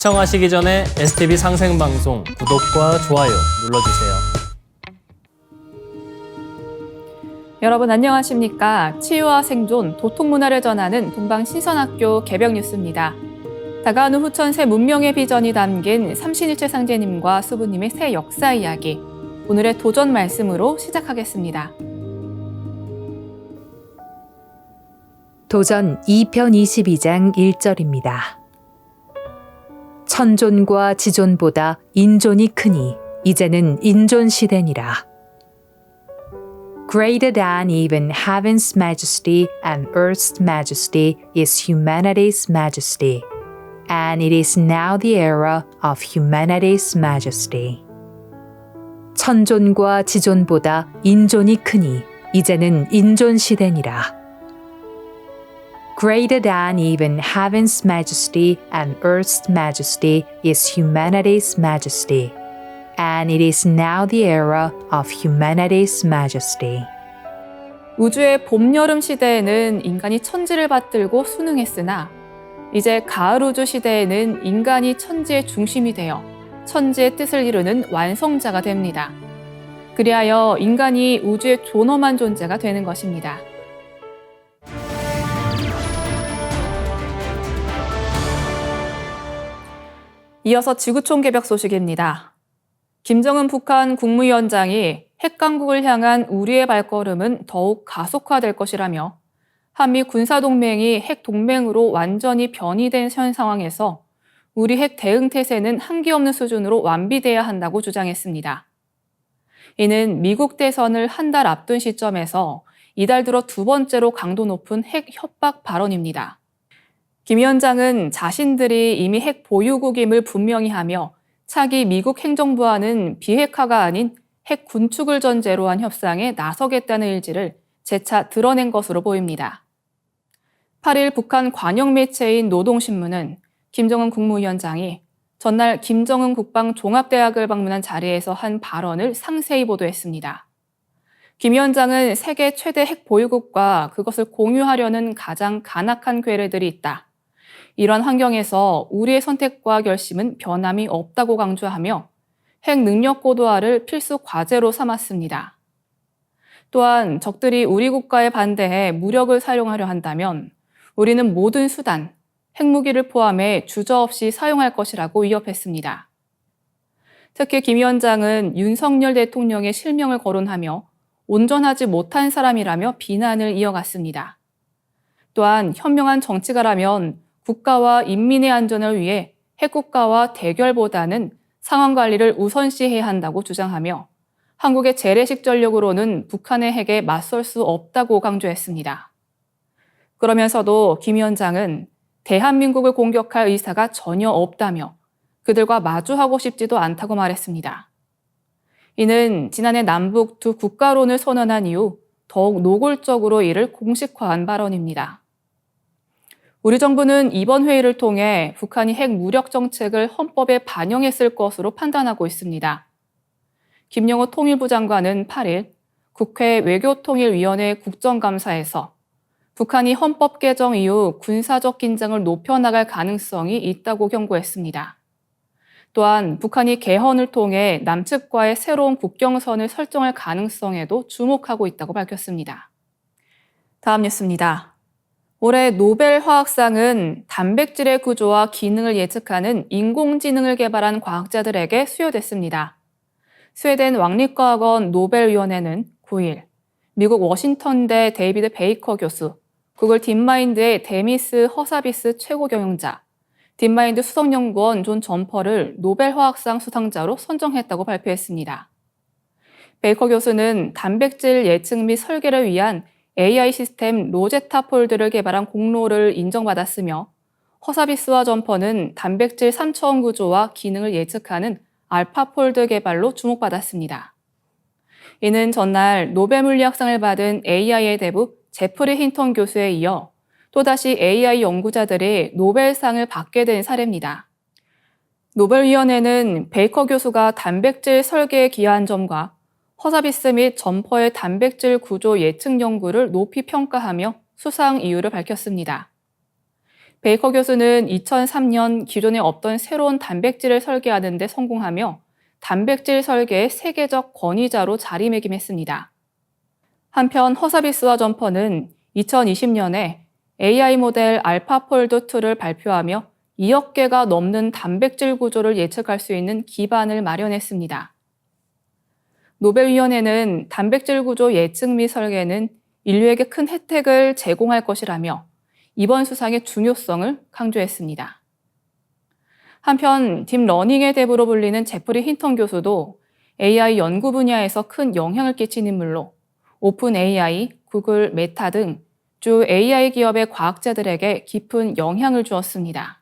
시청하시기 전에 STV 상생방송 구독과 좋아요 눌러주세요. 여러분 안녕하십니까? 치유와 생존, 도통문화를 전하는 동방신선학교 개벽 뉴스입니다. 다가오는 후천 새 문명의 비전이 담긴 삼신일체 상제님과 수부님의 새 역사 이야기, 오늘의 도전 말씀으로 시작하겠습니다. 도전 2편 22장 1절입니다. 천존과 지존보다 인존이 크니 이제는 인존 시대니라. Greater than even heaven's majesty and earth's majesty is humanity's majesty, and it is now the era of humanity's majesty. 천존과 지존보다 인존이 크니 이제는 인존 시대니라. Greater than even heaven's majesty and earth's majesty is humanity's majesty, and it is now the era of humanity's majesty. 우주의 봄, 여름 시대에는 인간이 천지를 받들고 순응했으나 이제 가을 우주 시대에는 인간이 천지의 중심이 되어 천지의 뜻을 이루는 완성자가 됩니다. 그리하여 인간이 우주의 존엄한 존재가 되는 것입니다. 이어서 지구촌 개벽 소식입니다. 김정은 북한 국무위원장이 핵 강국을 향한 우리의 발걸음은 더욱 가속화될 것이라며 한미 군사동맹이 핵 동맹으로 완전히 변이된 현 상황에서 우리 핵 대응 태세는 한계 없는 수준으로 완비돼야 한다고 주장했습니다. 이는 미국 대선을 한 달 앞둔 시점에서 이달 들어 두 번째로 강도 높은 핵 협박 발언입니다. 김 위원장은 자신들이 이미 핵 보유국임을 분명히 하며 차기 미국 행정부와는 비핵화가 아닌 핵 군축을 전제로 한 협상에 나서겠다는 의지를 재차 드러낸 것으로 보입니다. 8일 북한 관영 매체인 노동신문은 김정은 국무위원장이 전날 김정은 국방종합대학을 방문한 자리에서 한 발언을 상세히 보도했습니다. 김 위원장은 세계 최대 핵 보유국과 그것을 공유하려는 가장 간악한 괴뢰들이 있다. 이러한 환경에서 우리의 선택과 결심은 변함이 없다고 강조하며 핵 능력 고도화를 필수 과제로 삼았습니다. 또한 적들이 우리 국가에 반대해 무력을 사용하려 한다면 우리는 모든 수단, 핵무기를 포함해 주저없이 사용할 것이라고 위협했습니다. 특히 김 위원장은 윤석열 대통령의 실명을 거론하며 온전하지 못한 사람이라며 비난을 이어갔습니다. 또한 현명한 정치가라면 국가와 인민의 안전을 위해 핵국가와 대결보다는 상황 관리를 우선시해야 한다고 주장하며 한국의 재래식 전력으로는 북한의 핵에 맞설 수 없다고 강조했습니다. 그러면서도 김 위원장은 대한민국을 공격할 의사가 전혀 없다며 그들과 마주하고 싶지도 않다고 말했습니다. 이는 지난해 남북 두 국가론을 선언한 이후 더욱 노골적으로 이를 공식화한 발언입니다. 우리 정부는 이번 회의를 통해 북한이 핵 무력 정책을 헌법에 반영했을 것으로 판단하고 있습니다. 김영호 통일부 장관은 8일 국회 외교통일위원회 국정감사에서 북한이 헌법 개정 이후 군사적 긴장을 높여나갈 가능성이 있다고 경고했습니다. 또한 북한이 개헌을 통해 남측과의 새로운 국경선을 설정할 가능성에도 주목하고 있다고 밝혔습니다. 다음 뉴스입니다. 올해 노벨 화학상은 단백질의 구조와 기능을 예측하는 인공지능을 개발한 과학자들에게 수여됐습니다. 스웨덴 왕립과학원 노벨위원회는 9일 미국 워싱턴대 데이비드 베이커 교수, 구글 딥마인드의 데미스 허사비스 최고 경영자, 딥마인드 수석연구원 존 점퍼를 노벨 화학상 수상자로 선정했다고 발표했습니다. 베이커 교수는 단백질 예측 및 설계를 위한 AI 시스템 로제타 폴드를 개발한 공로를 인정받았으며 허사비스와 점퍼는 단백질 3차원 구조와 기능을 예측하는 알파폴드 개발로 주목받았습니다. 이는 전날 노벨 물리학상을 받은 AI의 대부 제프리 힌턴 교수에 이어 또다시 AI 연구자들이 노벨상을 받게 된 사례입니다. 노벨위원회는 베이커 교수가 단백질 설계에 기여한 점과 허사비스 및 점퍼의 단백질 구조 예측 연구를 높이 평가하며 수상 이유를 밝혔습니다. 베이커 교수는 2003년 기존에 없던 새로운 단백질을 설계하는 데 성공하며 단백질 설계의 세계적 권위자로 자리매김했습니다. 한편 허사비스와 점퍼는 2020년에 AI 모델 알파폴드2를 발표하며 2억 개가 넘는 단백질 구조를 예측할 수 있는 기반을 마련했습니다. 노벨위원회는 단백질 구조 예측 및 설계는 인류에게 큰 혜택을 제공할 것이라며 이번 수상의 중요성을 강조했습니다. 한편 딥러닝의 대부로 불리는 제프리 힌턴 교수도 AI 연구 분야에서 큰 영향을 끼친 인물로 오픈 AI, 구글, 메타 등 주 AI 기업의 과학자들에게 깊은 영향을 주었습니다.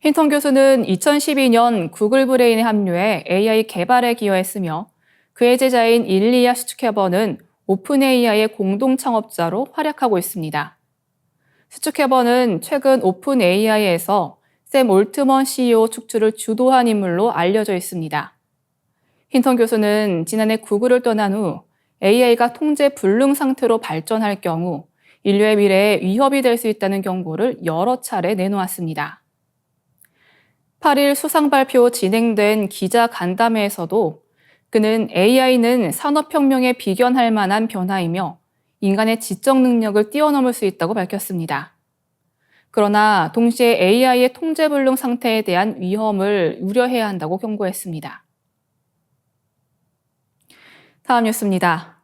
힌턴 교수는 2012년 구글 브레인에 합류해 AI 개발에 기여했으며 그의 제자인 일리아 슈츠케버는 오픈 AI의 공동 창업자로 활약하고 있습니다. 슈츠케버는 최근 오픈 AI에서 샘 올트먼 CEO 축출을 주도한 인물로 알려져 있습니다. 힌턴 교수는 지난해 구글을 떠난 후 AI가 통제 불능 상태로 발전할 경우 인류의 미래에 위협이 될 수 있다는 경고를 여러 차례 내놓았습니다. 8일 수상 발표 진행된 기자 간담회에서도 그는 AI는 산업혁명에 비견할 만한 변화이며 인간의 지적 능력을 뛰어넘을 수 있다고 밝혔습니다. 그러나 동시에 AI의 통제불능 상태에 대한 위험을 우려해야 한다고 경고했습니다. 다음 뉴스입니다.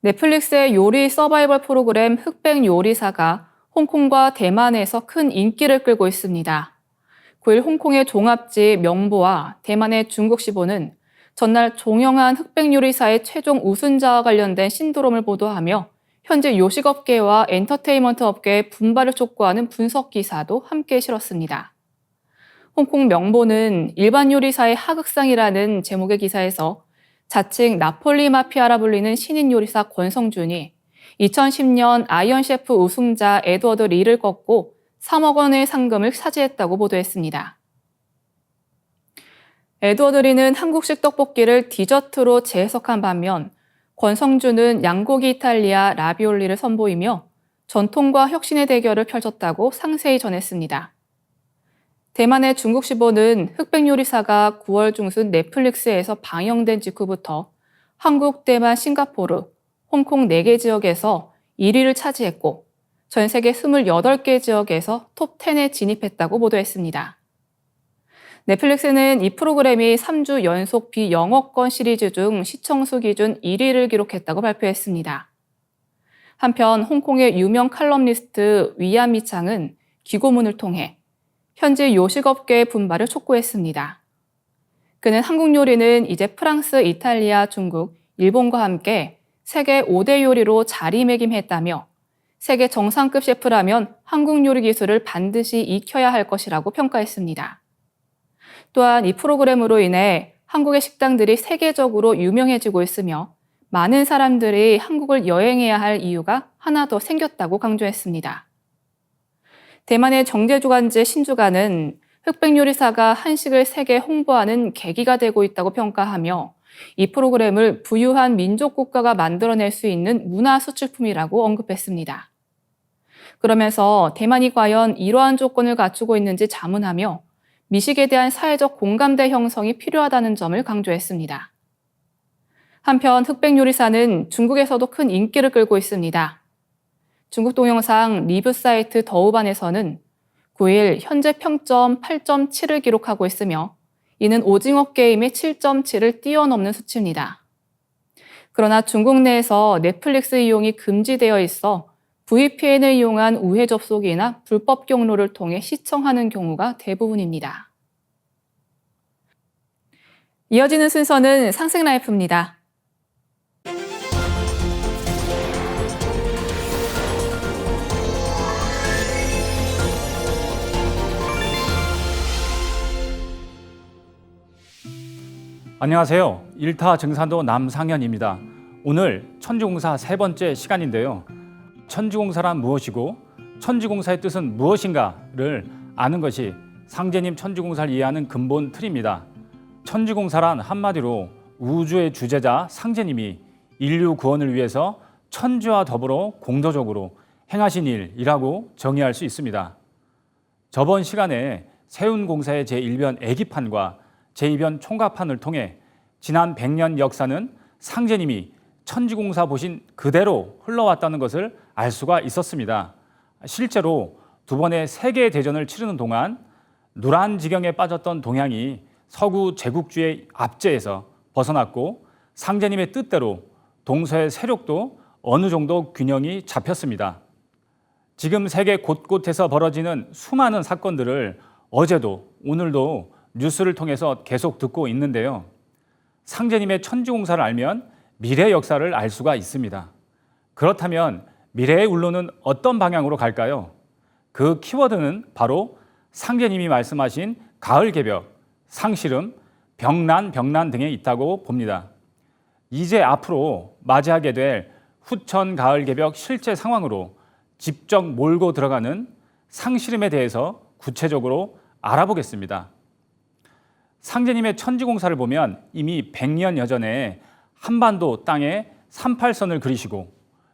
넷플릭스의 요리 서바이벌 프로그램 흑백 요리사가 홍콩과 대만에서 큰 인기를 끌고 있습니다. 9일 홍콩의 종합지 명보와 대만의 중국시보는 전날 종영한 흑백 요리사의 최종 우승자와 관련된 신드롬을 보도하며 현재 요식업계와 엔터테인먼트 업계의 분발을 촉구하는 분석 기사도 함께 실었습니다. 홍콩 명보는 일반 요리사의 하극상이라는 제목의 기사에서 자칭 나폴리 마피아라 불리는 신인 요리사 권성준이 2010년 아이언 셰프 우승자 에드워드 리를 꺾고 3억 원의 상금을 차지했다고 보도했습니다. 에드워드 리는 한국식 떡볶이를 디저트로 재해석한 반면 권성준은 양고기 이탈리아 라비올리를 선보이며 전통과 혁신의 대결을 펼쳤다고 상세히 전했습니다. 대만의 중국시보는 흑백 요리사가 9월 중순 넷플릭스에서 방영된 직후부터 한국, 대만, 싱가포르, 홍콩 4개 지역에서 1위를 차지했고 전 세계 28개 지역에서 톱10에 진입했다고 보도했습니다. 넷플릭스는 이 프로그램이 3주 연속 비영어권 시리즈 중 시청수 기준 1위를 기록했다고 발표했습니다. 한편 홍콩의 유명 칼럼니스트 위안 미창은 기고문을 통해 현재 요식업계의 분발을 촉구했습니다. 그는 한국 요리는 이제 프랑스, 이탈리아, 중국, 일본과 함께 세계 5대 요리로 자리매김했다며 세계 정상급 셰프라면 한국 요리 기술을 반드시 익혀야 할 것이라고 평가했습니다. 또한 이 프로그램으로 인해 한국의 식당들이 세계적으로 유명해지고 있으며 많은 사람들이 한국을 여행해야 할 이유가 하나 더 생겼다고 강조했습니다. 대만의 정제주간지 신주간은 흑백 요리사가 한식을 세계 홍보하는 계기가 되고 있다고 평가하며 이 프로그램을 부유한 민족 국가가 만들어낼 수 있는 문화 수출품이라고 언급했습니다. 그러면서 대만이 과연 이러한 조건을 갖추고 있는지 자문하며 미식에 대한 사회적 공감대 형성이 필요하다는 점을 강조했습니다. 한편 흑백 요리사는 중국에서도 큰 인기를 끌고 있습니다. 중국 동영상 리뷰 사이트 더우반에서는 9일 현재 평점 8.7을 기록하고 있으며 이는 오징어 게임의 7.7을 뛰어넘는 수치입니다. 그러나 중국 내에서 넷플릭스 이용이 금지되어 있어 VPN을 이용한 우회 접속이나 불법 경로를 통해 시청하는 경우가 대부분입니다. 이어지는 순서는 상승라이프입니다. 안녕하세요. 1타 증산도 남상현입니다. 오늘 천지공사 세 번째 시간인데요. 천지공사란 무엇이고 천지공사의 뜻은 무엇인가를 아는 것이 상제님 천지공사를 이해하는 근본 틀입니다. 천지공사란 한마디로 우주의 주제자 상제님이 인류 구원을 위해서 천지와 더불어 공도적으로 행하신 일이라고 정의할 수 있습니다. 저번 시간에 세운공사의 제1변 애기판과 제2변 총각판을 통해 지난 100년 역사는 상제님이 천지공사 보신 그대로 흘러왔다는 것을 알 수가 있었습니다. 실제로 두 번의 세계대전을 치르는 동안 노란지경에 빠졌던 동양이 서구 제국주의 압제에서 벗어났고 상제님의 뜻대로 동서의 세력도 어느 정도 균형이 잡혔습니다. 지금 세계 곳곳에서 벌어지는 수많은 사건들을 어제도 오늘도 뉴스를 통해서 계속 듣고 있는데요. 상제님의 천지공사를 알면 미래 역사를 알 수가 있습니다. 그렇다면 미래의 울로는 어떤 방향으로 갈까요? 그 키워드는 바로 상제님이 말씀하신 가을개벽, 상시름, 병난 등에 있다고 봅니다. 이제 앞으로 맞이하게 될 후천 가을개벽 실제 상황으로 직접 몰고 들어가는 상시름에 대해서 구체적으로 알아보겠습니다. 상제님의 천지공사를 보면 이미 100년여 전에 한반도 땅에 38선을 그리시고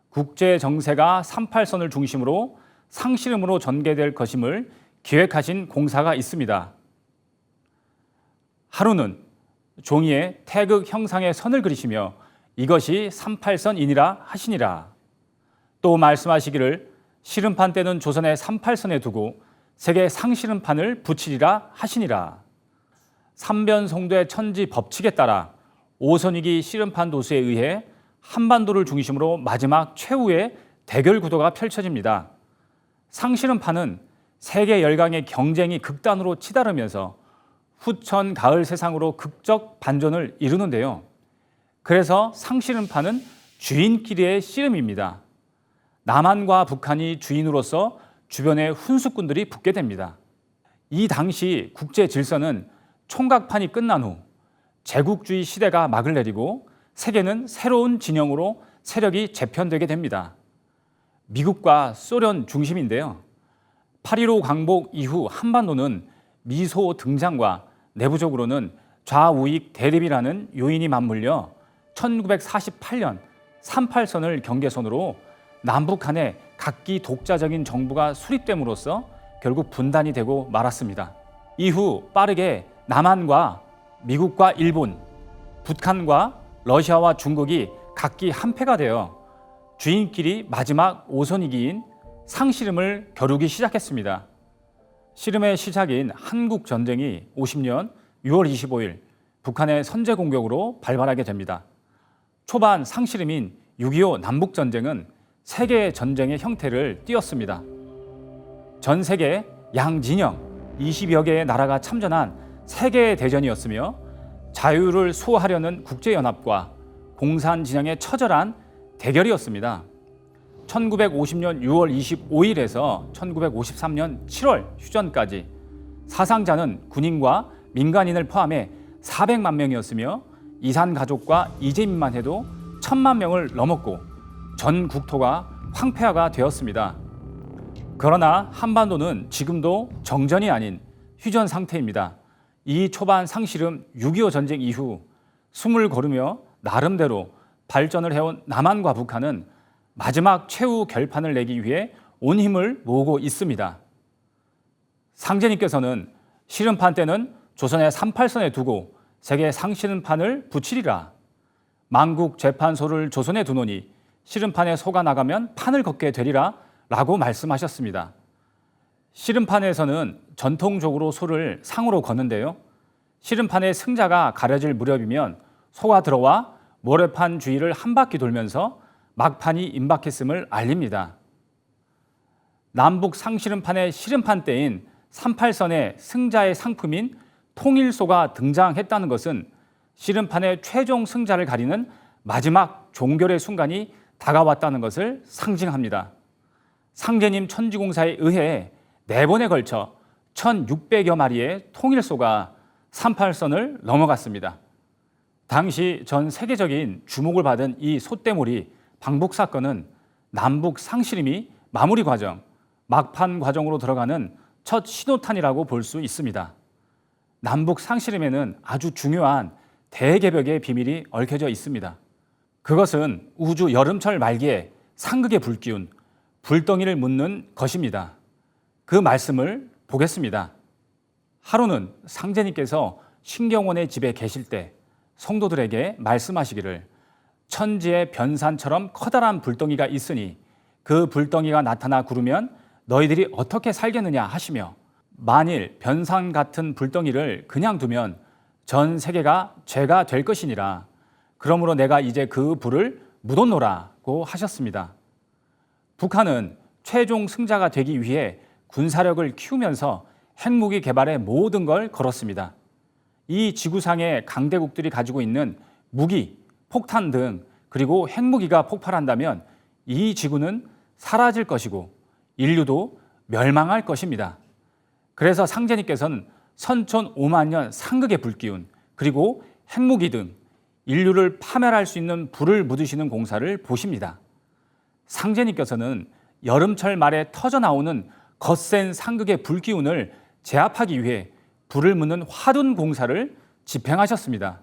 국제 정세가 38선을 중심으로 상시름으로 전개될 것임을 기획하신 공사가 있습니다. 하루는 종이에 태극 형상의 선을 그리시며 이것이 38선이니라 하시니라. 또 말씀하시기를 시름판 때는 조선의 38선에 두고 세계 상시름판을 붙이리라 하시니라. 삼변송도의 천지 법칙에 따라 오선익이 시름판 도수에 의해 한반도를 중심으로 마지막 최후의 대결 구도가 펼쳐집니다. 상시름판은 세계 열강의 경쟁이 극단으로 치달으면서 후천 가을 세상으로 극적 반전을 이루는데요. 그래서 상시름판은 주인끼리의 씨름입니다. 남한과 북한이 주인으로서 주변에 훈수꾼들이 붙게 됩니다. 이 당시 국제 질서는 총각판이 끝난 후 제국주의 시대가 막을 내리고 세계는 새로운 진영으로 세력이 재편되게 됩니다. 미국과 소련 중심인데요. 8.15 광복 이후 한반도는 미소 등장과 내부적으로는 좌우익 대립이라는 요인이 맞물려 1948년 38선을 경계선으로 남북한의 각기 독자적인 정부가 수립됨으로써 결국 분단이 되고 말았습니다. 이후 빠르게 남한과 미국과 일본, 북한과 러시아와 중국이 각기 한패가 되어 주인끼리 마지막 오선이기인 상시름을 겨루기 시작했습니다. 시름의 시작인 한국전쟁이 50년 6월 25일 북한의 선제 공격으로 발발하게 됩니다. 초반 상시름인 6.25 남북전쟁은 세계 전쟁의 형태를 띄었습니다. 전 세계 양진영 20여 개의 나라가 참전한 세계 대전이었으며 자유를 수호하려는 국제연합과 공산 진영의 처절한 대결이었습니다. 1950년 6월 25일에서 1953년 7월 휴전까지 사상자는 군인과 민간인을 포함해 400만 명이었으며 이산 가족과 이재민만 해도 1000만 명을 넘었고 전 국토가 황폐화가 되었습니다. 그러나 한반도는 지금도 정전이 아닌 휴전 상태입니다. 이 초반 상시름 6.25 전쟁 이후 숨을 거르며 나름대로 발전을 해온 남한과 북한은 마지막 최후 결판을 내기 위해 온 힘을 모으고 있습니다. 상제님께서는 시름판 때는 조선의 38선에 두고 세계 상시름판을 붙이리라. 만국 재판소를 조선에 두노니 시름판에 소가 나가면 판을 걷게 되리라 라고 말씀하셨습니다. 시름판에서는 전통적으로 소를 상으로 거는데요. 시름판의 승자가 가려질 무렵이면 소가 들어와 모래판 주위를 한 바퀴 돌면서 막판이 임박했음을 알립니다. 남북 상시름판의 시름판 때인 38선의 승자의 상품인 통일소가 등장했다는 것은 시름판의 최종 승자를 가리는 마지막 종결의 순간이 다가왔다는 것을 상징합니다. 상제님 천지공사에 의해 4번에 걸쳐 1600여 마리의 통일소가 38선을 넘어갔습니다. 당시 전 세계적인 주목을 받은 이 소떼몰이 방북 사건은 남북 상시림이 마무리 과정, 막판 과정으로 들어가는 첫 신호탄이라고 볼 수 있습니다. 남북 상시림에는 아주 중요한 대개벽의 비밀이 얽혀져 있습니다. 그것은 우주 여름철 말기에 상극의 불기운, 불덩이를 묻는 것입니다. 그 말씀을 보겠습니다. 하루는 상제님께서 신경원의 집에 계실 때 성도들에게 말씀하시기를 천지의 변산처럼 커다란 불덩이가 있으니 그 불덩이가 나타나 구르면 너희들이 어떻게 살겠느냐 하시며 만일 변산 같은 불덩이를 그냥 두면 전 세계가 죄가 될 것이니라. 그러므로 내가 이제 그 불을 묻어놓으라고 하셨습니다. 북한은 최종 승자가 되기 위해 군사력을 키우면서 핵무기 개발에 모든 걸 걸었습니다. 이 지구상의 강대국들이 가지고 있는 무기, 폭탄 등 그리고 핵무기가 폭발한다면 이 지구는 사라질 것이고 인류도 멸망할 것입니다. 그래서 상제님께서는 선천 5만 년 상극의 불기운 그리고 핵무기 등 인류를 파멸할 수 있는 불을 묻으시는 공사를 보십니다. 상제님께서는 여름철 말에 터져나오는 거센 상극의 불기운을 제압하기 위해 불을 묻는 화둔 공사를 집행하셨습니다.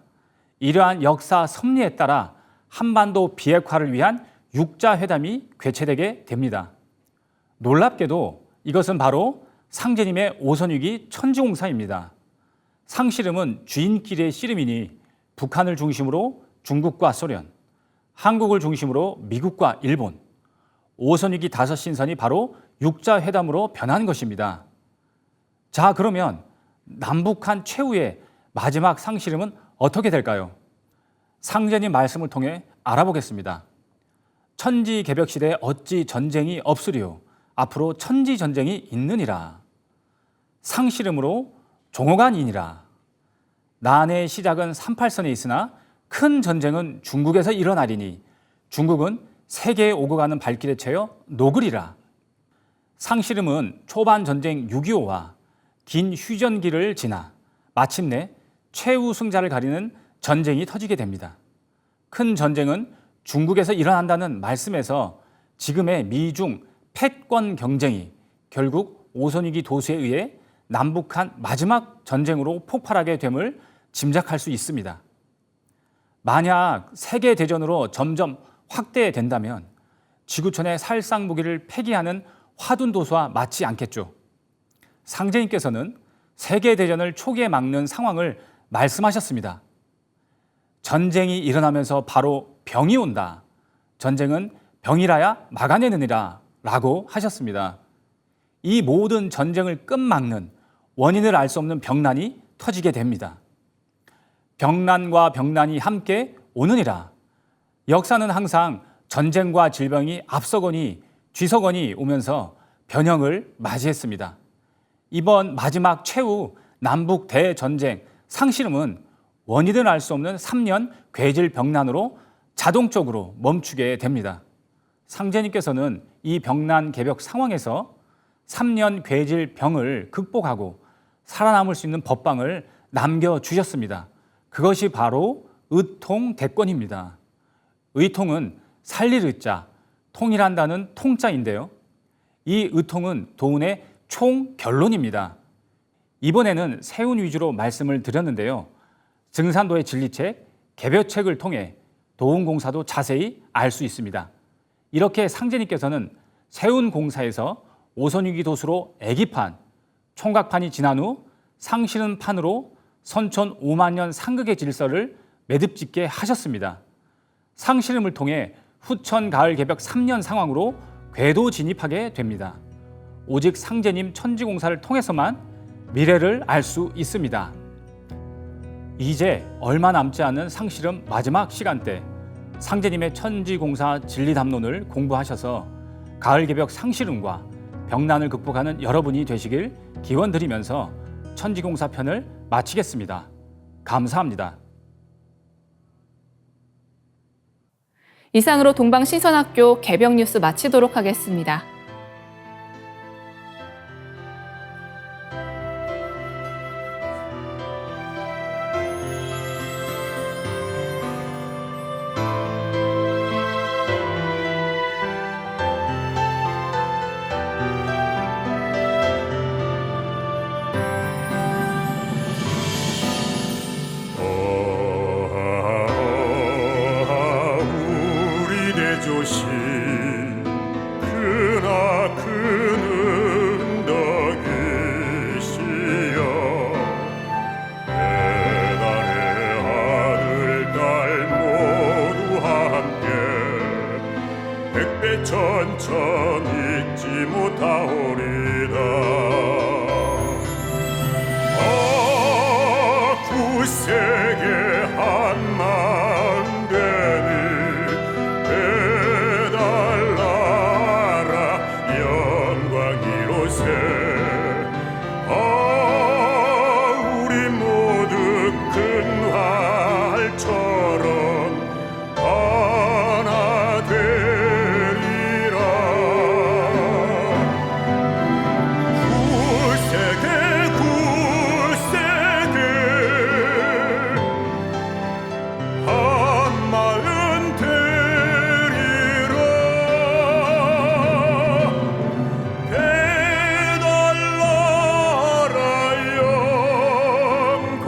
이러한 역사 섭리에 따라 한반도 비핵화를 위한 육자회담이 개최되게 됩니다. 놀랍게도 이것은 바로 상제님의 오선위기 천지공사입니다. 상씨름은 주인끼리의 씨름이니 북한을 중심으로 중국과 소련, 한국을 중심으로 미국과 일본, 오선위기 5신선이 바로 육자회담으로 변한 것입니다. 자, 그러면 남북한 최후의 마지막 상씨름은 어떻게 될까요? 상제님 말씀을 통해 알아보겠습니다. 천지개벽시대에 어찌 전쟁이 없으리요? 앞으로 천지전쟁이 있느니라. 상씨름으로 종호간이니라. 난해의 시작은 38선에 있으나 큰 전쟁은 중국에서 일어나리니 중국은 세계에 오고 가는 발길에 채여 녹으리라. 상씨름은 초반 전쟁 6.25와 긴 휴전기를 지나 마침내 최후 승자를 가리는 전쟁이 터지게 됩니다. 큰 전쟁은 중국에서 일어난다는 말씀에서 지금의 미중 패권 경쟁이 결국 오선위기 도수에 의해 남북한 마지막 전쟁으로 폭발하게 됨을 짐작할 수 있습니다. 만약 세계대전으로 점점 확대된다면 지구촌의 살상 무기를 폐기하는 화둔 도수와 맞지 않겠죠. 상제님께서는 세계대전을 초기에 막는 상황을 말씀하셨습니다. 전쟁이 일어나면서 바로 병이 온다. 전쟁은 병이라야 막아내느니라 라고 하셨습니다. 이 모든 전쟁을 끝막는 원인을 알 수 없는 병난이 터지게 됩니다. 병난과 병난이 함께 오느니라. 역사는 항상 전쟁과 질병이 앞서거니 뒤서거니 오면서 변형을 맞이했습니다. 이번 마지막 최후 남북 대전쟁 상씨름은 원인을 알 수 없는 3년 괴질병난으로 자동적으로 멈추게 됩니다. 상제님께서는 이 병난 개벽 상황에서 3년 괴질병을 극복하고 살아남을 수 있는 법방을 남겨주셨습니다. 그것이 바로 의통대권입니다. 의통은 살릴 의자, 통일한다는 통자인데요. 이 의통은 도운의 총결론입니다. 이번에는 세운 위주로 말씀을 드렸는데요. 증산도의 진리책, 개별책을 통해 도운공사도 자세히 알 수 있습니다. 이렇게 상제님께서는 세운공사에서 오선위기 도수로 애기판, 총각판이 지난 후 상실은판으로 선천 5만 년 상극의 질서를 매듭짓게 하셨습니다. 상실음을 통해 후천 가을 개벽 3년 상황으로 궤도 진입하게 됩니다. 오직 상제님 천지공사를 통해서만 미래를 알 수 있습니다. 이제 얼마 남지 않은 상실음 마지막 시간대, 상제님의 천지공사 진리담론을 공부하셔서 가을 개벽 상실음과 병난을 극복하는 여러분이 되시길 기원드리면서 천지공사 편을 마치겠습니다. 감사합니다. 이상으로 동방신선학교 개벽 뉴스 마치도록 하겠습니다. 우리 대조시 그날 영천 잊지 못하오리다. 굳세게 한 마음 되니 배달나라 영광 이로새. 우리 모두 큰 활처럼 하나 되리라. 굳세게 굳세게 한 마음 되리라. 배달나라 영광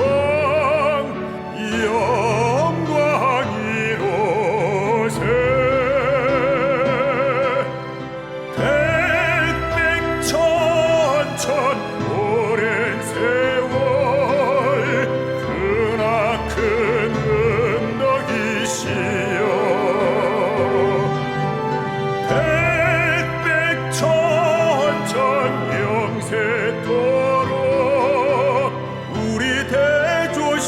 영광이로새. 백백천천 오랜 세월 크나큰 은덕이시여. 백백천천 영세토록 우리 대조신이로새.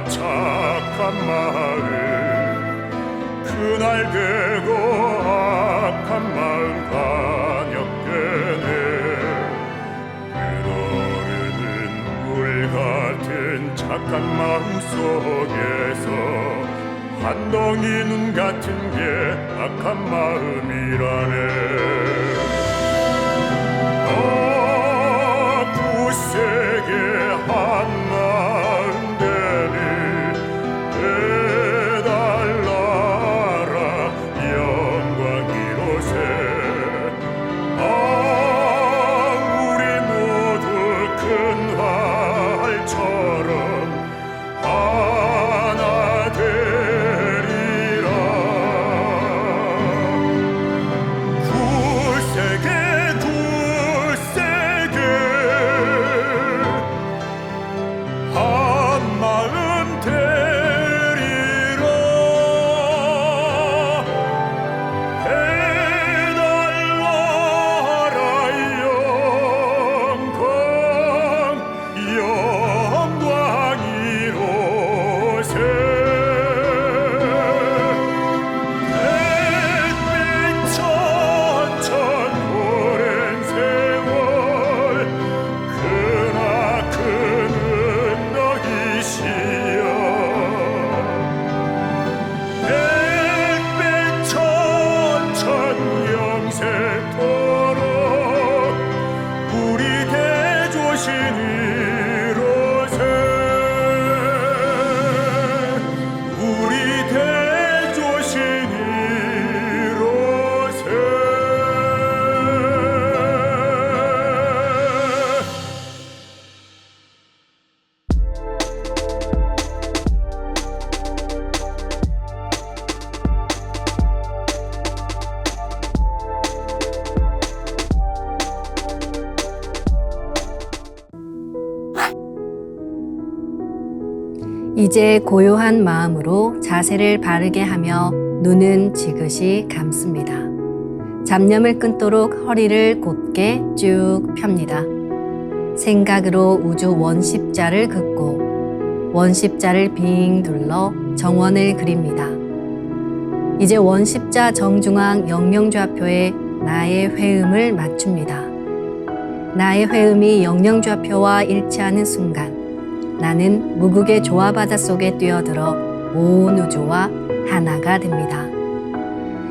착한 마음 그날 되고 악한 마음 반역되네. 흐르는 물 같은 착한 마음 속에서 한 덩이 눈 같은 게 악한 마음이라네. 굳세게 한 마음 되니 배달나라 영광 이로새. 우리 모두 큰 활처럼 하나 되리라. 굳세게 굳세게 한 마음 되리라. 배달나라 영광 영광이로새. 백백천천 오랜 세월 크나큰 은덕이시여. 백백천천 영세토록 우리 대조신이로새. 우리 대조신이로새. 이제 고요한 마음으로 자세를 바르게 하며 눈은 지그시 감습니다. 잡념을 끊도록 허리를 곧게 쭉 펴니다. 생각으로 우주 원십자를 긋고 원십자를 빙 둘러 정원을 그립니다. 이제 원십자 정중앙 영영좌표에 나의 회음을 맞춥니다. 나의 회음이 영영좌표와 일치하는 순간 나는 무극의 조화바다 속에 뛰어들어 온 우주와 하나가 됩니다.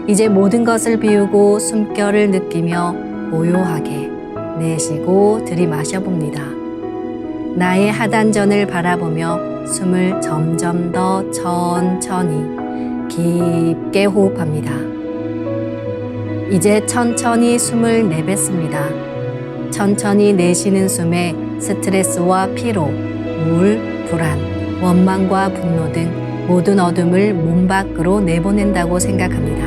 이제 모든 것을 비우고 숨결을 느끼며 고요하게 내쉬고 들이마셔 봅니다. 나의 하단전을 바라보며 숨을 점점 더 천천히 깊게 호흡합니다. 이제 천천히 숨을 내뱉습니다. 천천히 내쉬는 숨에 스트레스와 피로, 우울, 불안, 원망과 분노 등 모든 어둠을 몸 밖으로 내보낸다고 생각합니다.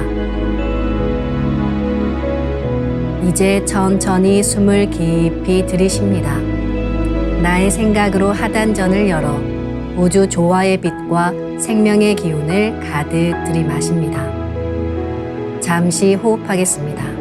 이제 천천히 숨을 깊이 들이쉽니다. 나의 생각으로 하단전을 열어 우주 조화의 빛과 생명의 기운을 가득 들이마십니다. 잠시 호흡하겠습니다.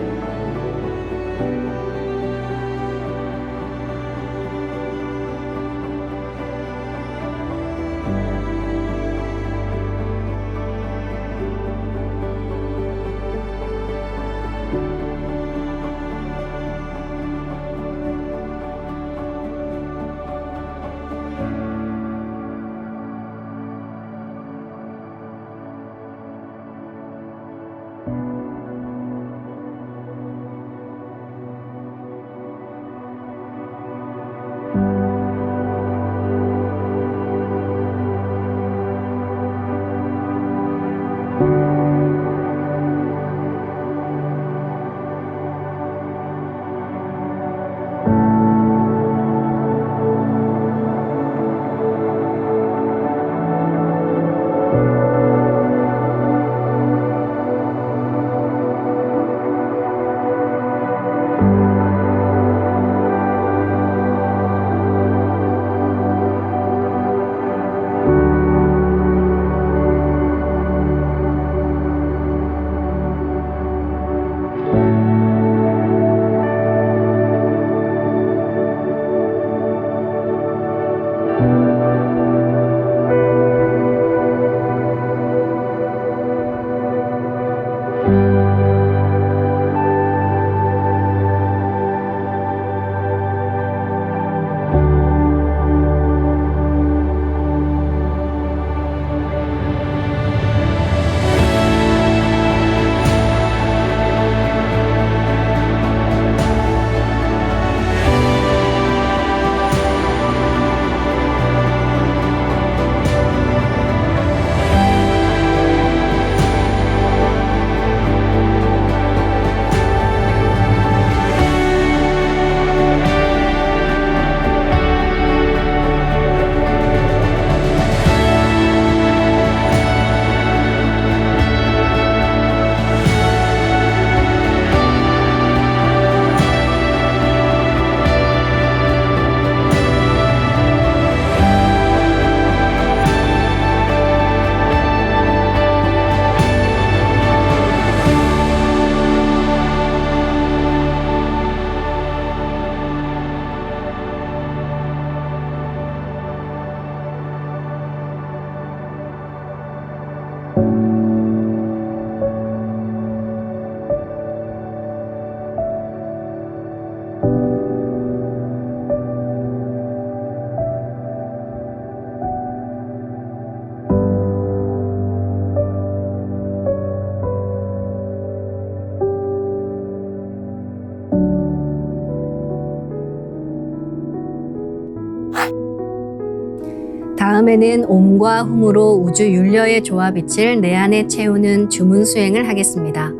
다음에는 옴과 훔으로 우주 율려의 조화빛을 내 안에 채우는 주문 수행을 하겠습니다.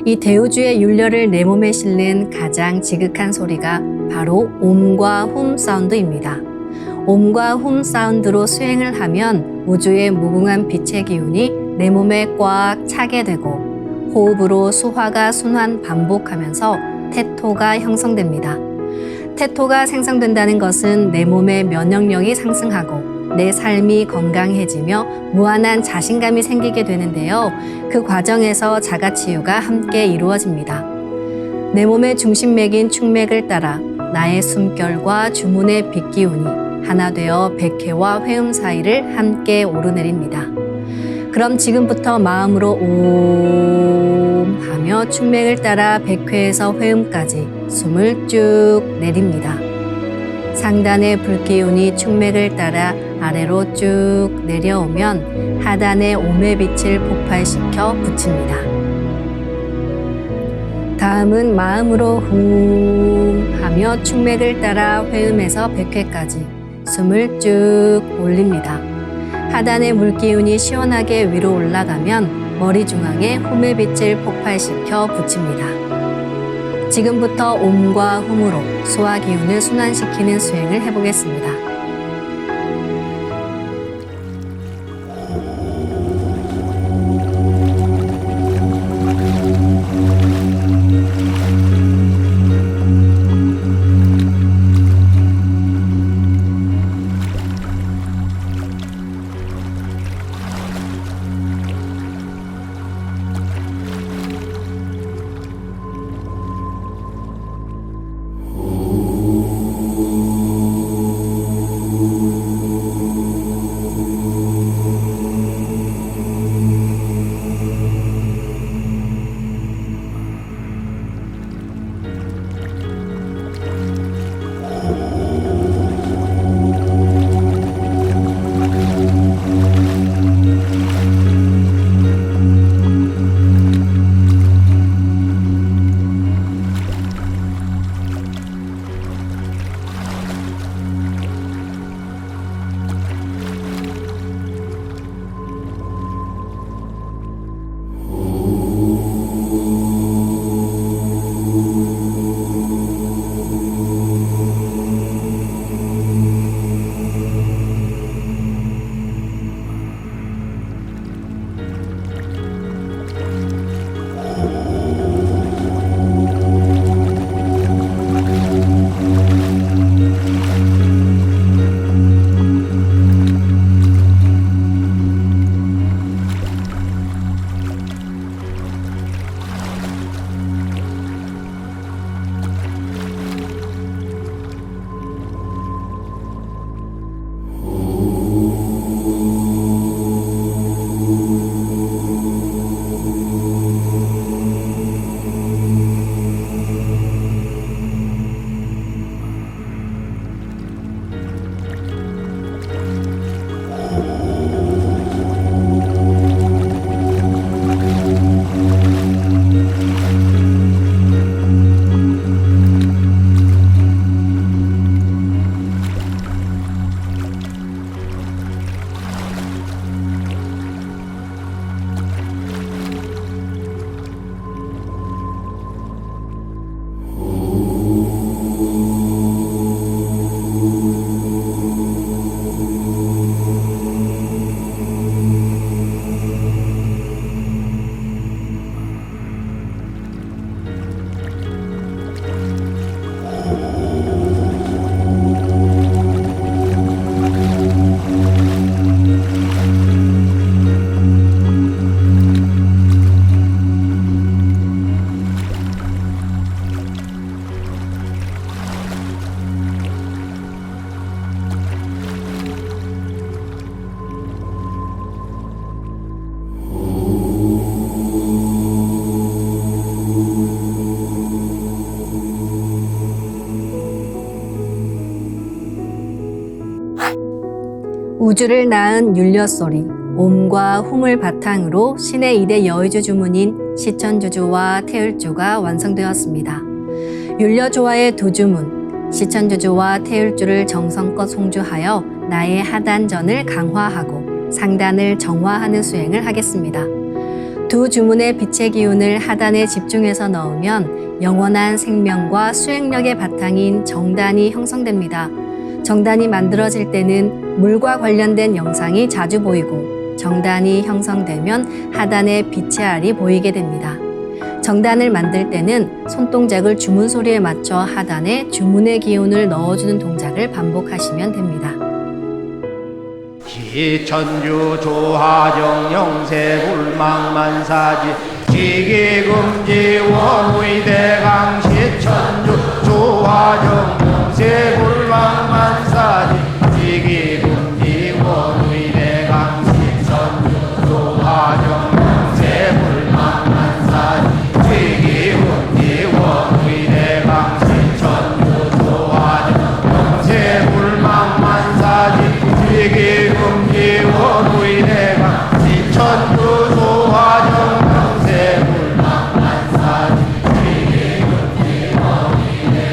이 대우주의 율려를 내 몸에 실는 가장 지극한 소리가 바로 옴과 훔 사운드입니다. 옴과 훔 사운드로 수행을 하면 우주의 무궁한 빛의 기운이 내 몸에 꽉 차게 되고 호흡으로 수화가 순환 반복하면서 태토가 형성됩니다. 태토가 생성된다는 것은 내 몸의 면역력이 상승하고 내 삶이 건강해지며 무한한 자신감이 생기게 되는데요. 그 과정에서 자가치유가 함께 이루어집니다. 내 몸의 중심맥인 축맥을 따라 나의 숨결과 주문의 빛기운이 하나 되어 백회와 회음 사이를 함께 오르내립니다. 그럼 지금부터 마음으로 옴 하며 축맥을 따라 백회에서 회음까지 숨을 쭉 내립니다. 상단의 불기운이 축맥을 따라 아래로 쭉 내려오면 하단의 옴의 빛을 폭발시켜 붙입니다. 다음은 마음으로 훔 하며 축맥을 따라 회음에서 백회까지 숨을 쭉 올립니다. 하단의 물기운이 시원하게 위로 올라가면 머리 중앙에 홈의 빛을 폭발시켜 붙입니다. 지금부터 옴과 훔으로 소화 기운을 순환시키는 수행을 해보겠습니다. 우주를 낳은 율려소리, 옴과 훔을 바탕으로 신의 2대 여의주 주문인 시천주주와 태을주가 완성되었습니다. 율려조화의 두 주문, 시천주주와 태을주를 정성껏 송주하여 나의 하단전을 강화하고 상단을 정화하는 수행을 하겠습니다. 두 주문의 빛의 기운을 하단에 집중해서 넣으면 영원한 생명과 수행력의 바탕인 정단이 형성됩니다. 정단이 만들어질 때는 물과 관련된 영상이 자주 보이고 정단이 형성되면 하단에 빛의 알이 보이게 됩니다. 정단을 만들 때는 손동작을 주문 소리에 맞춰 하단에 주문의 기운을 넣어주는 동작을 반복하시면 됩니다. 시천주 조하정 영세불망만사지 지기금지 원의대강 시천주 조하정 영세불망만사지 지기금지 원의대강 시천주 조하정 영세불망만사지 지기금지 원의대강 시천주 조하정 영세불망만사지 지기금지 원의대강 시천주 조하정 영세불망만사지 지기금지 원의대강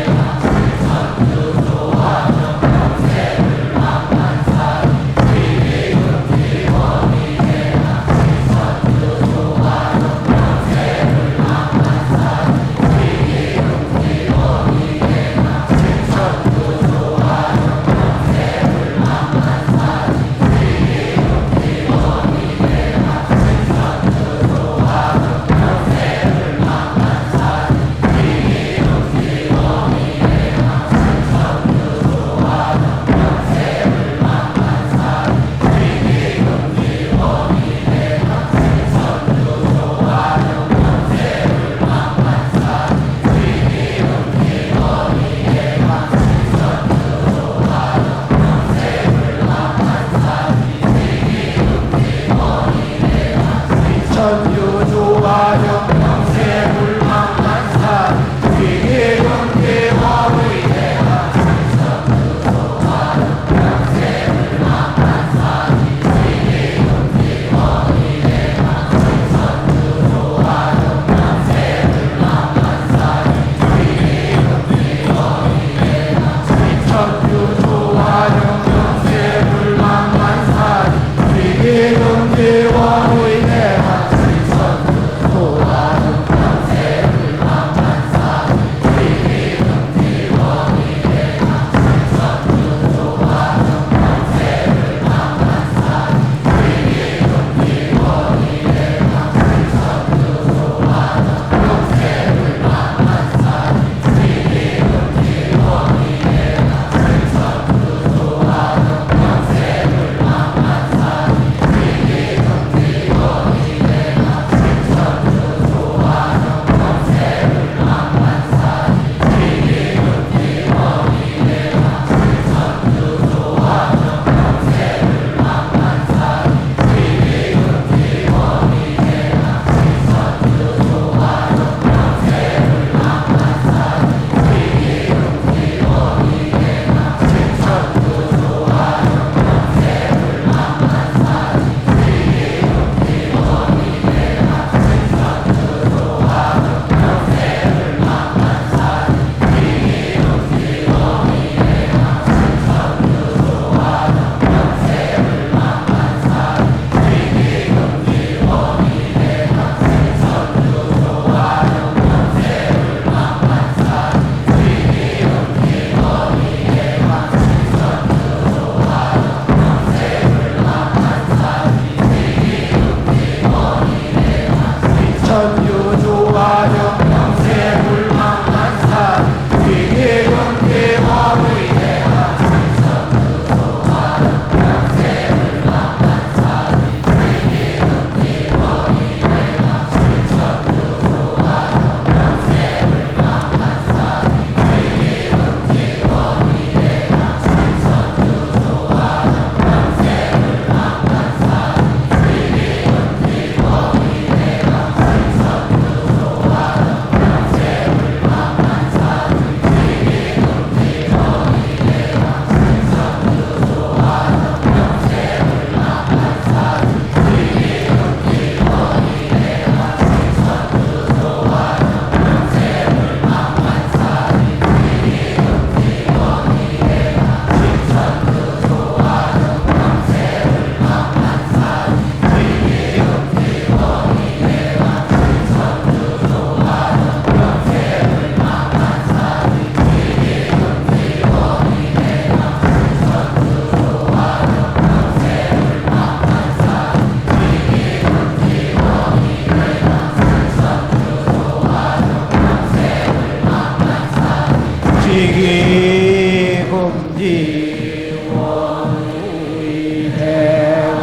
흠지 원우이 대왕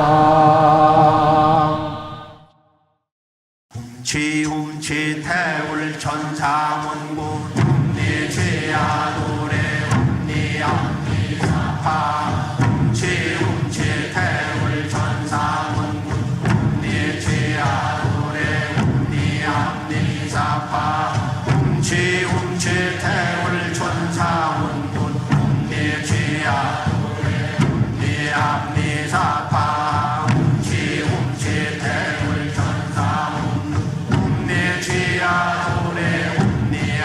지움치 태울 천사문구 니 죄야 노래 니 암니사파 지움치 태울 천사문구 니 죄야 노래 니 암니사파 지움치 태울 천사문구 니 죄야 노래 니 암니사파 지움치 태울 천사문구 내 죄야 노래 내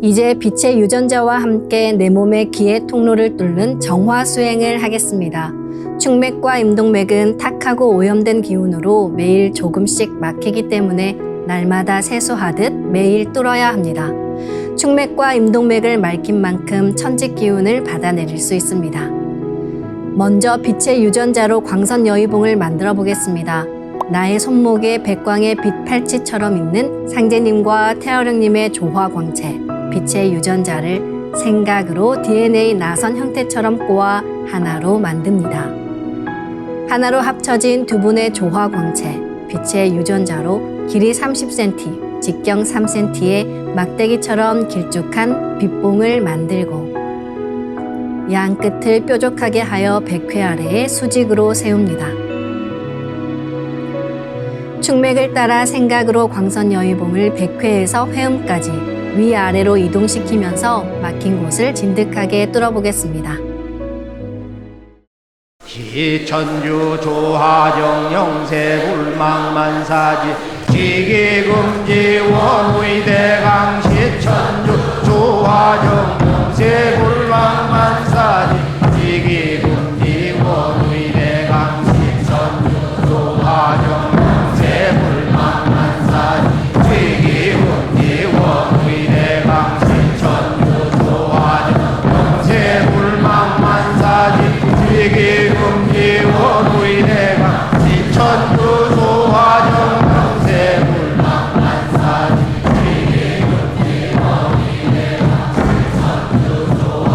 이제 빛의 유전자와 함께 내 몸의 기의 통로를 뚫는 정화 수행을 하겠습니다. 충맥과 임동맥은 탁하고 오염된 기운으로 매일 조금씩 막히기 때문에 날마다 세수하듯 매일 뚫어야 합니다. 충맥과 임동맥을 맑힌 만큼 천직 기운을 받아내릴 수 있습니다. 먼저 빛의 유전자로 광선 여의봉을 만들어 보겠습니다. 나의 손목에 백광의 빛 팔찌처럼 있는 상제님과 태어령님의 조화광채, 빛의 유전자를 생각으로 DNA 나선 형태처럼 꼬아 하나로 만듭니다. 하나로 합쳐진 두 분의 조화광채, 빛의 유전자로 길이 30cm, 직경 3cm의 막대기처럼 길쭉한 빛봉을 만들고 양 끝을 뾰족하게 하여 백회 아래에 수직으로 세웁니다. 충맥을 따라 생각으로 광선 여의봉을 백회에서 회음까지 위아래로 이동시키면서 막힌 곳을 진득하게 뚫어보겠습니다. 기천주 조하정 영세 불망만사지 지기금지 원의대강 시천주 조하정 영세 불망만사지 지기금지 원의대강 시천주 조하정 영세 불망만사지 지기금지 원의대강 시천주 조하정 영세 불망만사지 지기금지 원의대강 시천주 조하정 영세 불망만사지 지기금지 원의대강 시천주 조하정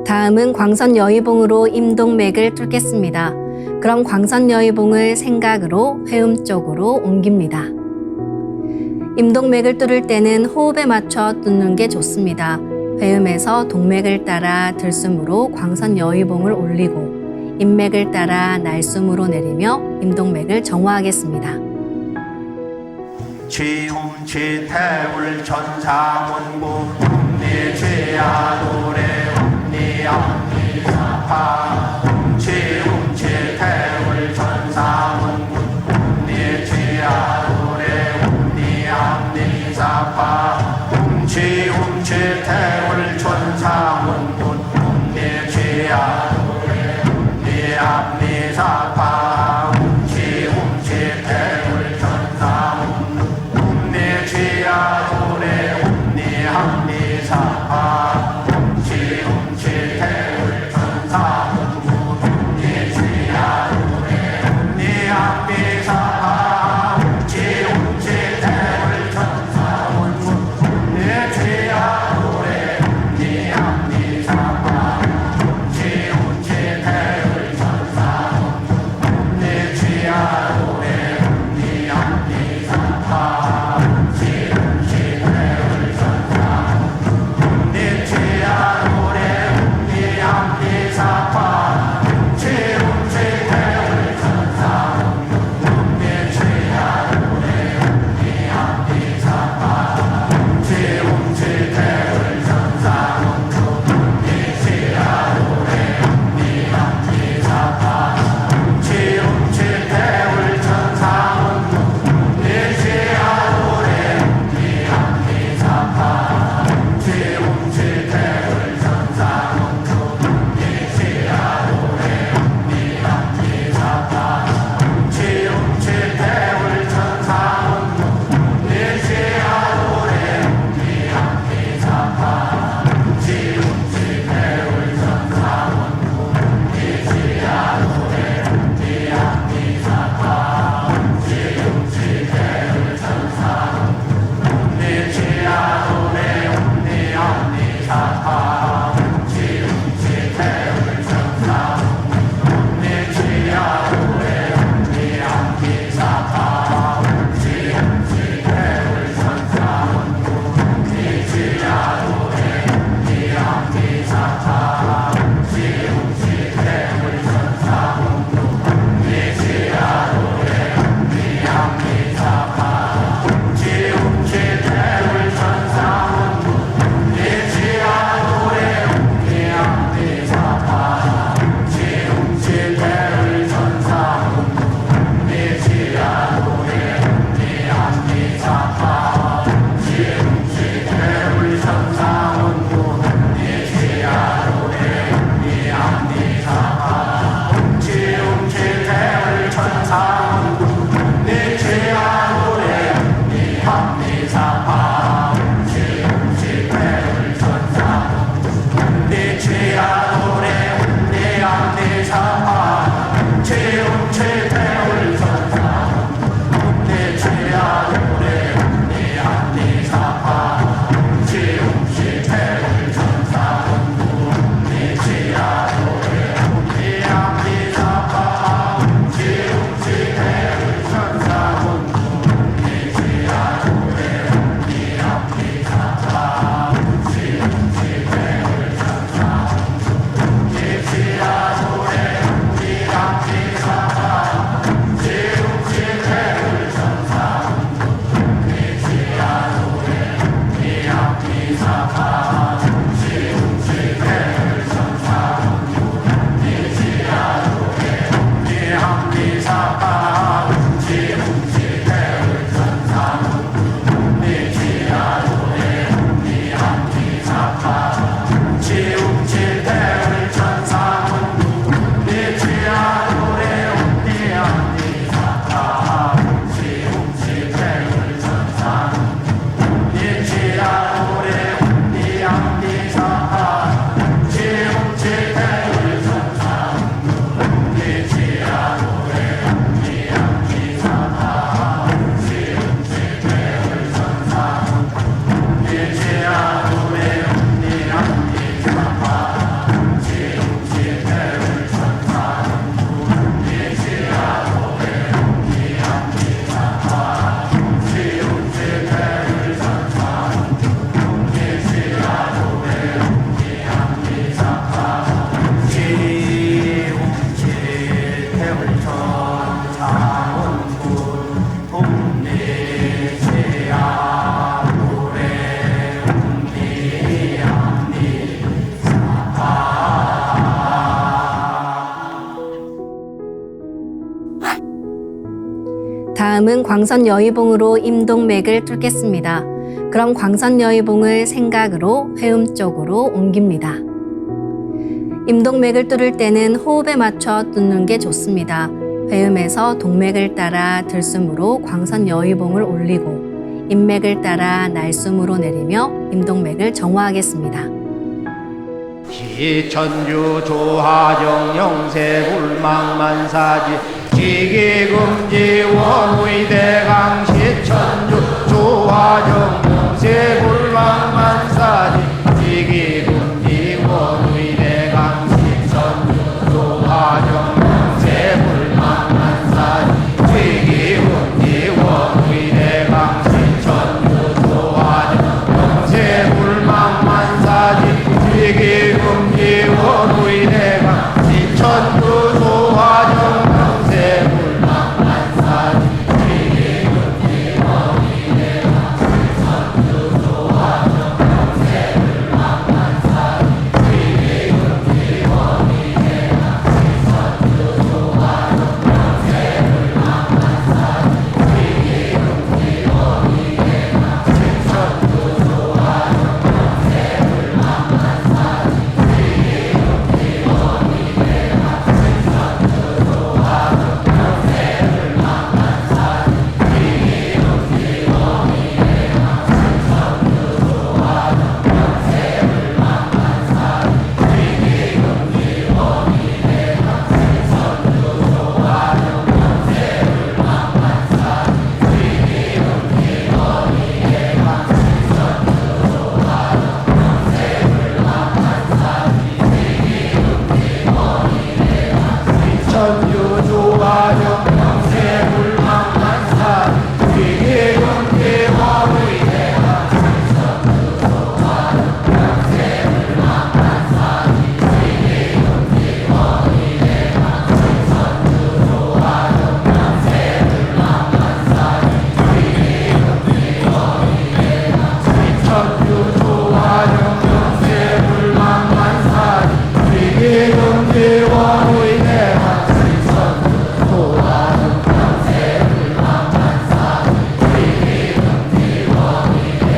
다음은 광선 여의봉으로 임동맥을 뚫겠습니다. 그럼 광선 여의봉을 생각으로 회음 쪽으로 옮깁니다. 임동맥을 뚫을 때는 호흡에 맞춰 뚫는 게 좋습니다. 회음에서 동맥을 따라 들숨으로 광선 여의봉을 올리고 인맥을 따라 날숨으로 내리며 임동맥을 정화하겠습니다. 지움지태울 전사문구 옴니지아노래 옴니암니사파 지움지태울 전사문구 옴니지아노래 옴니암니사파 지움지태울 전사문구 옴니지아노래 옴니암니사파 지움지태울 전사문구 옴니지아노래 옴니암니사파 지움지태울 전사문구 옴니지아노래 옴니암니사파 지움지태울 전사문구 옴니지아노래 옴니암니사파 지움지태울 전사문구 옴니지아노래 옴니암니사파 지움지태울 전사문구 옴니지아노래 다음은 광선 여의봉으로 임동맥을 뚫겠습니다. 그럼 광선 여의봉을 생각으로 회음 쪽으로 옮깁니다. 임동맥을 뚫을 때는 호흡에 맞춰 뚫는 게 좋습니다. 회음에서 동맥을 따라 들숨으로 광선 여의봉을 올리고 인맥을 따라 날숨으로 내리며 임동맥을 정화하겠습니다. 시천주 조하정 영세불망만사지 지기금지 원의대강 시천주 조하정 영세불망만사지 지기금지 원의대강 시천주 조하정 영세불망만사지 지기금지 원의대강 시천주 조하정 영세불망만사지 지기금지 원의대강 시천주 조하정 영세불망만사지 지기금지 원의대강 시천주 조하정 영세불망만사지 지기금지 원의대강 시천주 조하정 영세불망만사지 지기금지 원의대강 시천주 조하정 천주 조화정 영세불망만사지 지기금지 원의대강 시천주 조화정 영세불망만사지 지기금지 원의대강 시천주 조화정 영세불망만사지 지기금지 원의대강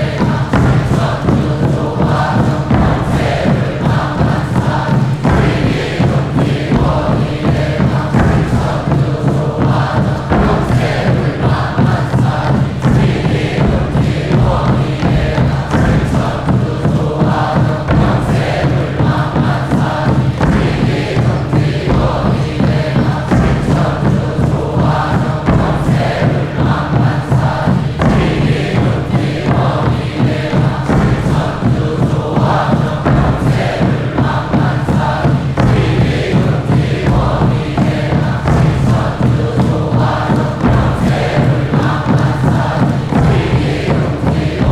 시천주 조화정 영세불망만사지 지기금지 원의대강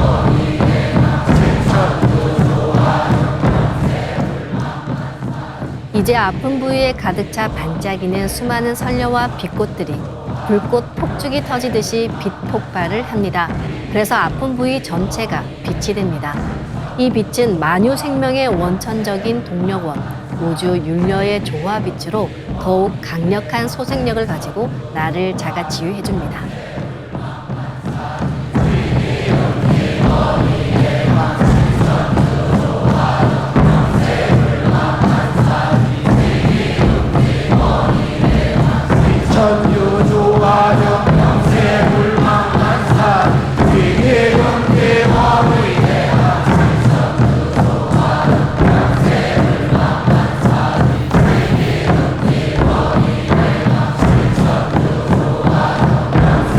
이제 아픈 부위에 가득 차 반짝이는 수많은 선녀와 빛꽃들이 불꽃 폭죽이 터지듯이 빛 폭발을 합니다. 그래서 아픈 부위 전체가 빛이 됩니다. 이 빛은 만유 생명의 원천적인 동력원, 우주 윤려의 조화 빛으로 더욱 강력한 소생력을 가지고 나를 자가치유해 줍니다. 천주 조화정 영세불망만사지 지기금지 원의대강 시천주 조화정 영세불망만사지 지기금지 원의대강 시천주 조화정 영세불망만사지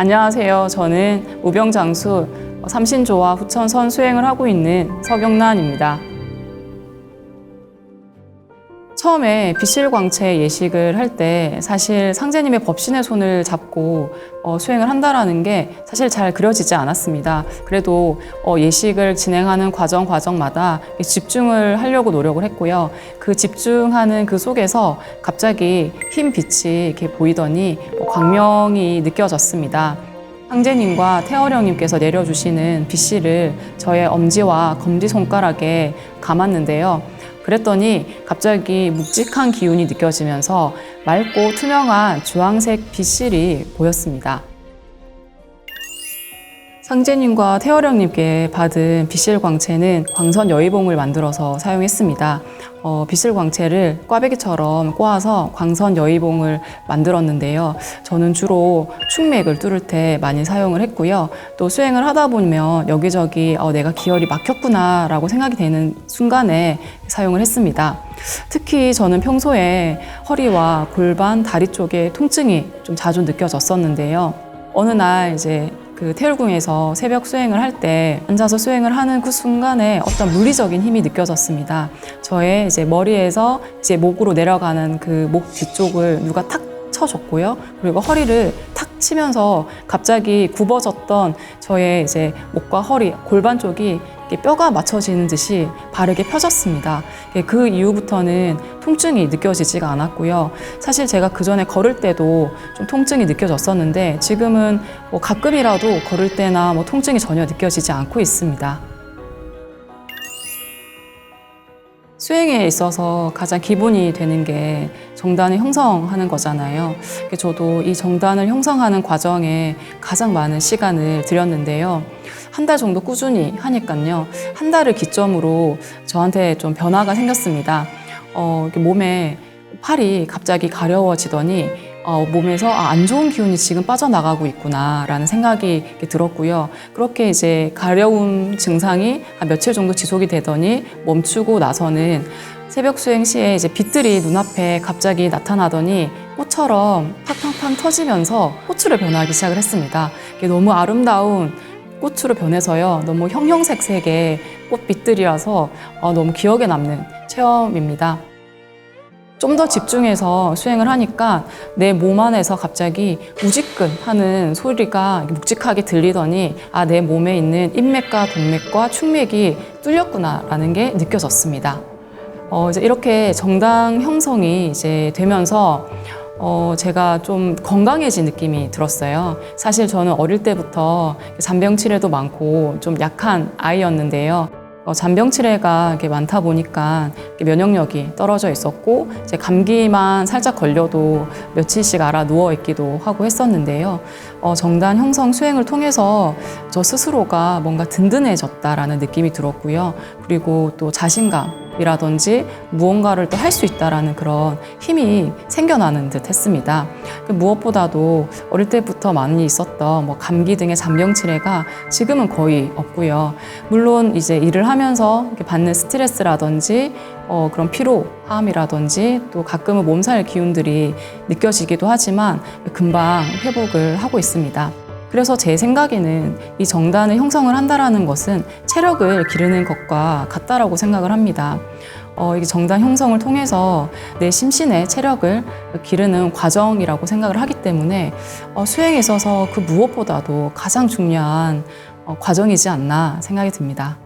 안녕하세요. 저는 우병장수 삼신조와 후천선 수행을 하고 있는 서경란입니다. 처음에 비실광채 예식을 할 때 사실 상제님의 법신의 손을 잡고 수행을 한다라는 게 사실 잘 그려지지 않았습니다. 그래도 예식을 진행하는 과정마다 집중을 하려고 노력을 했고요. 그 집중하는 그 속에서 갑자기 흰 빛이 이렇게 보이더니 광명이 느껴졌습니다. 상제님과 태어령님께서 내려주시는 비실을 저의 엄지와 검지손가락에 감았는데요. 그랬더니 갑자기 묵직한 기운이 느껴지면서 맑고 투명한 주황색 비실이 보였습니다. 상제님과 태어령님께 받은 비실광채는 광선 여의봉을 만들어서 사용했습니다. 비실광채를 꽈배기처럼 꼬아서 광선 여의봉을 만들었는데요. 저는 주로 충맥을 뚫을 때 많이 사용을 했고요. 또 수행을 하다 보면 여기저기 내가 기혈이 막혔구나 라고 생각이 되는 순간에 사용을 했습니다. 특히 저는 평소에 허리와 골반, 다리 쪽에 통증이 좀 자주 느껴졌었는데요. 어느 날 이제 그 태울궁에서 새벽 수행을 할 때 앉아서 수행을 하는 그 순간에 어떤 물리적인 힘이 느껴졌습니다. 저의 이제 머리에서 이제 목으로 내려가는 그 목 뒤쪽을 누가 탁 쳐줬고요. 그리고 허리를 탁 치면서 갑자기 굽어졌던 저의 이제 목과 허리, 골반 쪽이 뼈가 맞춰지는 듯이 바르게 펴졌습니다. 그 이후부터는 통증이 느껴지지가 않았고요. 사실 제가 그 전에 걸을 때도 좀 통증이 느껴졌었는데 지금은 뭐 가끔이라도 걸을 때나 뭐 통증이 전혀 느껴지지 않고 있습니다. 수행에 있어서 가장 기본이 되는 게 정단을 형성하는 거잖아요. 저도 이 정단을 형성하는 과정에 가장 많은 시간을 들였는데요. 한 달 정도 꾸준히 하니까요. 한 달을 기점으로 저한테 좀 변화가 생겼습니다. 몸에 팔이 갑자기 가려워지더니 몸에서 안 좋은 기운이 지금 빠져나가고 있구나라는 생각이 들었고요. 그렇게 이제 가려움 증상이 한 며칠 정도 지속이 되더니 멈추고 나서는 새벽 수행 시에 이제 빛들이 눈앞에 갑자기 나타나더니 꽃처럼 팡팡팡 터지면서 꽃으로 변하기 시작을 했습니다. 이게 너무 아름다운 꽃으로 변해서요. 너무 형형색색의 꽃빛들이라서 너무 기억에 남는 체험입니다. 좀 더 집중해서 수행을 하니까 내 몸 안에서 갑자기 우지끈 하는 소리가 묵직하게 들리더니 내 몸에 있는 인맥과 동맥과 충맥이 뚫렸구나라는 게 느껴졌습니다. 이제 이렇게 정당 형성이 이제 되면서 제가 좀 건강해진 느낌이 들었어요. 사실 저는 어릴 때부터 잔병치레도 많고 좀 약한 아이였는데요. 잔병치레가 이렇게 많다 보니까 면역력이 떨어져 있었고 이제 감기만 살짝 걸려도 며칠씩 알아 누워 있기도 하고 했었는데요. 정단 형성 수행을 통해서 저 스스로가 뭔가 든든해졌다라는 느낌이 들었고요. 그리고 또 자신감이라든지 무언가를 또 할 수 있다라는 그런 힘이 생겨나는 듯 했습니다. 무엇보다도 어릴 때부터 많이 있었던 뭐 감기 등의 잔병치레가 지금은 거의 없고요. 물론 이제 일을 하면서 이렇게 받는 스트레스라든지 그런 피로함이라든지 또 가끔은 몸살 기운들이 느껴지기도 하지만 금방 회복을 하고 있습니다. 그래서 제 생각에는 이 정단을 형성을 한다라는 것은 체력을 기르는 것과 같다라고 생각을 합니다. 이 정단 형성을 통해서 내 심신의 체력을 기르는 과정이라고 생각을 하기 때문에 수행에 있어서 그 무엇보다도 가장 중요한 과정이지 않나 생각이 듭니다.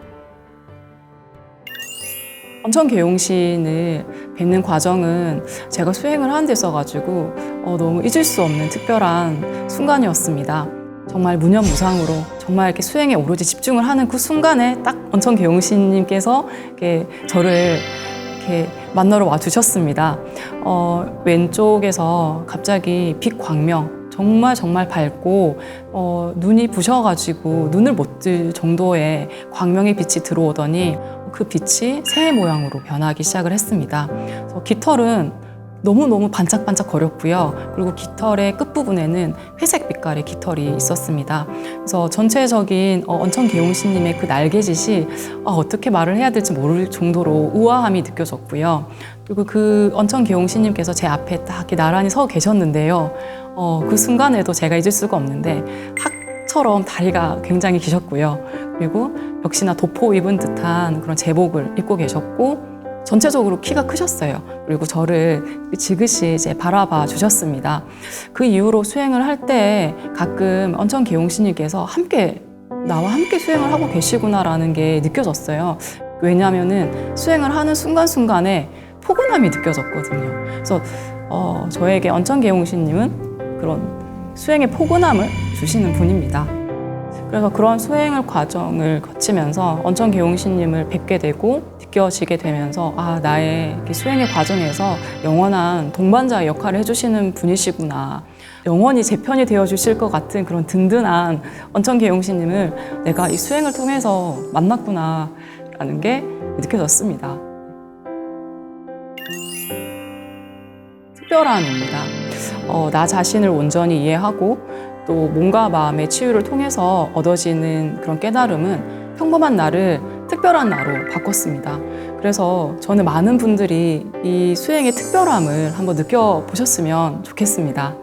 언천계용신을 뵙는 과정은 제가 수행을 하는 데 있어가지고 너무 잊을 수 없는 특별한 순간이었습니다. 정말 무념무상으로 정말 이렇게 수행에 오로지 집중을 하는 그 순간에 딱 언천계용신님께서 이렇게 저를 이렇게 만나러 와주셨습니다. 왼쪽에서 갑자기 빛 광명, 정말 밝고 눈이 부셔가지고 눈을 못 뜰 정도의 광명의 빛이 들어오더니 그 빛이 새 모양으로 변하기 시작을 했습니다. 그래서 깃털은 너무너무 반짝반짝 거렸고요. 그리고 깃털의 끝부분에는 회색 빛깔의 깃털이 있었습니다. 그래서 전체적인 언천계용신님의 그 날개짓이 어떻게 말을 해야 될지 모를 정도로 우아함이 느껴졌고요. 그리고 그 언천계용신님께서 제 앞에 딱 이렇게 나란히 서 계셨는데요. 그 순간에도 제가 잊을 수가 없는데 학처럼 다리가 굉장히 기셨고요. 그리고 역시나 도포 입은 듯한 그런 제복을 입고 계셨고 전체적으로 키가 크셨어요. 그리고 저를 지그시 이제 바라봐 주셨습니다. 그 이후로 수행을 할 때 가끔 언천계용신님께서 나와 함께 수행을 하고 계시구나라는 게 느껴졌어요. 왜냐하면은 수행을 하는 순간순간에 포근함이 느껴졌거든요. 그래서 저에게 언천계용신님은 그런 수행의 포근함을 주시는 분입니다. 그래서 그런 수행을 과정을 거치면서 언천계용신님을 뵙게 되고 느껴지게 되면서 나의 수행의 과정에서 영원한 동반자의 역할을 해주시는 분이시구나. 영원히 제 편이 되어주실 것 같은 그런 든든한 언천계용신님을 내가 이 수행을 통해서 만났구나 라는 게 느껴졌습니다. 특별함입니다. 나 자신을 온전히 이해하고 또 몸과 마음의 치유를 통해서 얻어지는 그런 깨달음은 평범한 나를 특별한 나로 바꿨습니다. 그래서 저는 많은 분들이 이 수행의 특별함을 한번 느껴보셨으면 좋겠습니다.